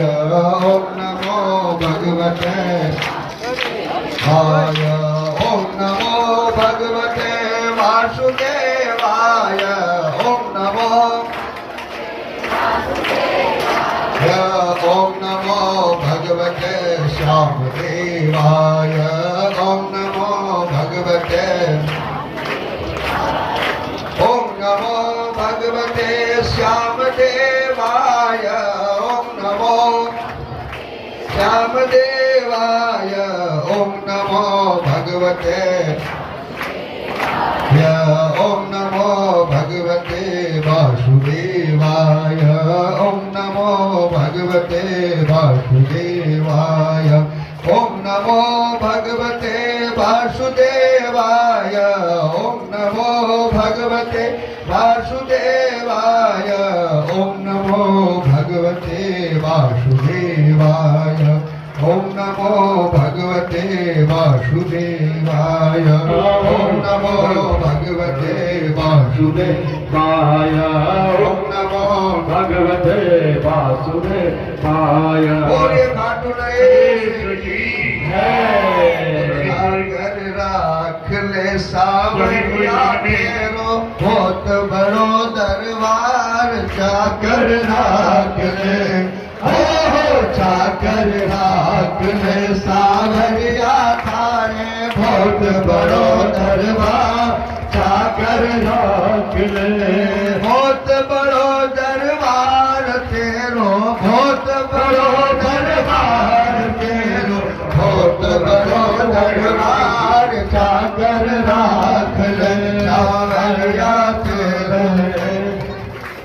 ओम नमो भगवते हाय ओम नमो भगवते वासुदेवाय ओम नमो ओम नमो भगवते श्यामदेवाय ओम नमो भगवते ओम नमो भगवते श्यामदेवाय ओम नमो श्यामदेवाय ओम नमो भगवते ओम नमो भगवते वासुदेवाय ओम नमो भगवते वासुदेवाय ओम नमो भगवते वासुदेवाय ओम नमो भगवते वासुदेवाय ओम नमो भगवते वासुदेवाय ओम नमो भगवते वासुदेवाय ओम नमो भगवते वासुदेवाय ओम नमो भगवते वासुदेवाय। बोले खाटू नरेश की जय। सागर राख ले सावरिया तेरो बहुत बड़ो दरबार चाकर राख ले चाकर राख ले सावरिया थारे बहुत बड़ो दरबार चाकर राख ले बहुत बड़ो दरबार तेरो बहुत बड़ो दरबार तेरो बहुत बड़ो दरबार चाकर राख ले सावरिया तेरे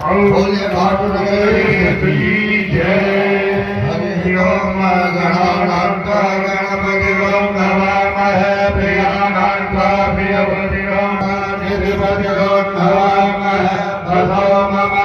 बोले भागवत की जय। हरि ओम गणानाथ गणपति ओम नमामहे प्रियानाथ प्रियपति ओम निर्पति ओम नमामहे अधो मम